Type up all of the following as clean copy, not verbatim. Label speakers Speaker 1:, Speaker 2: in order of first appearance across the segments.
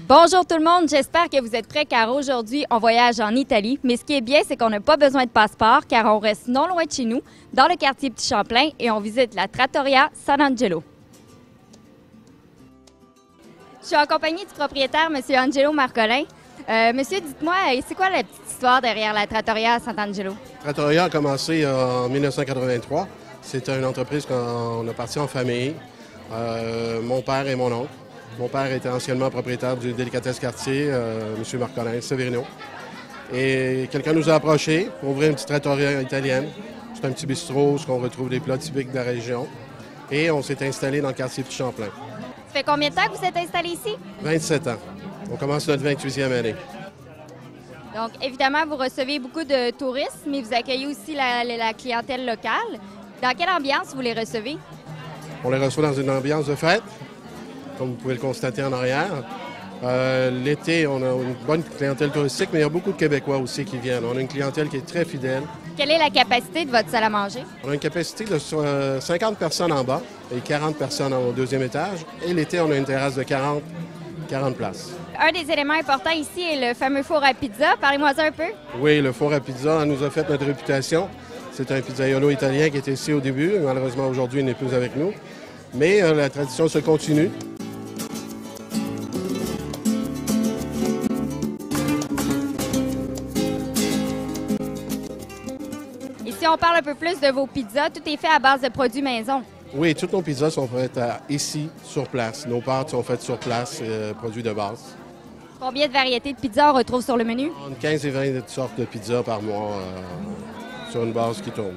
Speaker 1: Bonjour tout le monde, j'espère que vous êtes prêts car aujourd'hui on voyage en Italie. Mais ce qui est bien, c'est qu'on n'a pas besoin de passeport car on reste non loin de chez nous, dans le quartier Petit Champlain et on visite la Trattoria San Angelo. Je suis en compagnie du propriétaire, M. Angelo Marcolin. Monsieur, dites-moi, c'est quoi la petite histoire derrière la Trattoria San Angelo?
Speaker 2: La Trattoria a commencé en 1983. C'est une entreprise qu'on a partie en famille. Mon père et mon oncle. Mon père était anciennement propriétaire du délicatesse quartier, M. Marcolin, Severino. Et quelqu'un nous a approchés pour ouvrir une petite trattoria italienne. C'est un petit bistrot où on retrouve des plats typiques de la région. Et on s'est installé dans le quartier Petit Champlain.
Speaker 1: Ça fait combien de temps que vous êtes installé ici?
Speaker 2: 27 ans. On commence notre 28e année.
Speaker 1: Donc, évidemment, vous recevez beaucoup de touristes, mais vous accueillez aussi la clientèle locale. Dans quelle ambiance vous les recevez?
Speaker 2: On les reçoit dans une ambiance de fête, comme vous pouvez le constater en arrière. L'été, on a une bonne clientèle touristique, mais il y a beaucoup de Québécois aussi qui viennent. On a une clientèle qui est très fidèle.
Speaker 1: Quelle est la capacité de votre salle à manger?
Speaker 2: On a une capacité de 50 personnes en bas et 40 personnes au deuxième étage. Et l'été, on a une terrasse de 40 places.
Speaker 1: Un des éléments importants ici est le fameux four à pizza. Parlez-moi un peu.
Speaker 2: Oui, le four à pizza nous a fait notre réputation. C'est un pizzaiolo italien qui était ici au début. Malheureusement, aujourd'hui, il n'est plus avec nous. Mais la tradition se continue.
Speaker 1: Et si on parle un peu plus de vos pizzas, tout est fait à base de produits maison.
Speaker 2: Oui, toutes nos pizzas sont faites ici, sur place. Nos pâtes sont faites sur place, produits de base.
Speaker 1: Combien de variétés de pizzas on retrouve sur le menu?
Speaker 2: Entre 15 et 20 sortes de pizzas par mois sur une base qui tourne.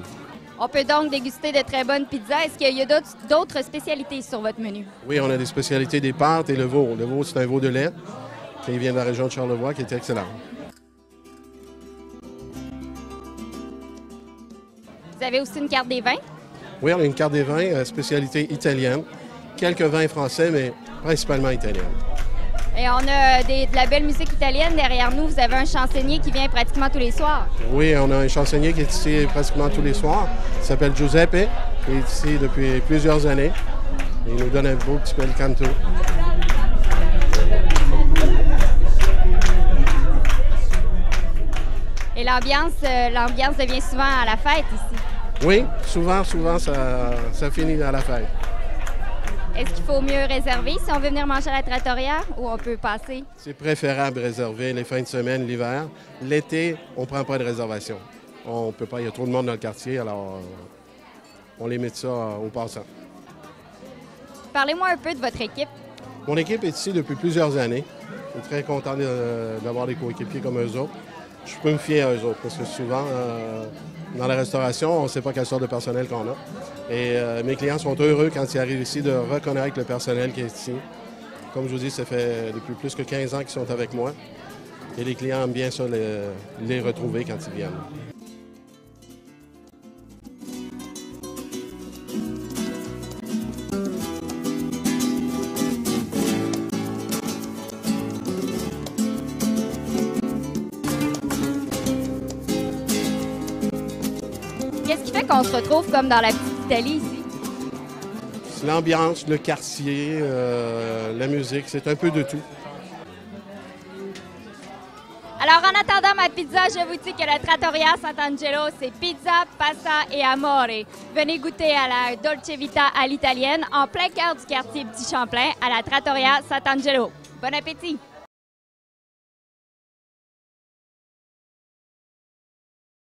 Speaker 1: On peut donc déguster de très bonnes pizzas. Est-ce qu'il y a d'autres spécialités sur votre menu?
Speaker 2: Oui, on a des spécialités des pâtes et le veau. Le veau, c'est un veau de lait qui vient de la région de Charlevoix, qui est excellent.
Speaker 1: Vous avez aussi une carte des vins?
Speaker 2: Oui, on a une carte des vins, spécialité italienne. Quelques vins français, mais principalement italiens.
Speaker 1: Et on a de la belle musique italienne derrière nous. Vous avez un chansonnier qui vient pratiquement tous les soirs.
Speaker 2: Oui, on a un chansonnier qui est ici pratiquement tous les soirs. Il s'appelle Giuseppe. Il est ici depuis plusieurs années. Il nous donne un beau petit bel canto.
Speaker 1: Et l'ambiance devient souvent à la fête ici.
Speaker 2: Oui, souvent, ça finit à la fête.
Speaker 1: Est-ce qu'il faut mieux réserver si on veut venir manger à la Trattoria ou on peut passer?
Speaker 2: C'est préférable réserver les fins de semaine, l'hiver. L'été, on ne prend pas de réservation. On peut pas, il y a trop de monde dans le quartier, alors on limite ça au passant.
Speaker 1: Parlez-moi un peu de votre équipe.
Speaker 2: Mon équipe est ici depuis plusieurs années. Je suis très content d'avoir des coéquipiers comme eux autres. Je peux me fier à eux autres parce que souvent, dans la restauration, on ne sait pas quelle sorte de personnel qu'on a. Et mes clients sont heureux quand ils arrivent ici de reconnaître le personnel qui est ici. Comme je vous dis, ça fait depuis plus que 15 ans qu'ils sont avec moi. Et les clients aiment bien ça, les retrouver quand ils viennent.
Speaker 1: Qu'est-ce qui fait qu'on se retrouve comme dans la petite Italie ici?
Speaker 2: L'ambiance, le quartier, la musique, c'est un peu de tout.
Speaker 1: Alors, en attendant ma pizza, je vous dis que la Trattoria Sant'Angelo, c'est pizza, pasta et amore. Venez goûter à la Dolce Vita à l'italienne, en plein cœur du quartier Petit Champlain, à la Trattoria Sant'Angelo. Bon appétit!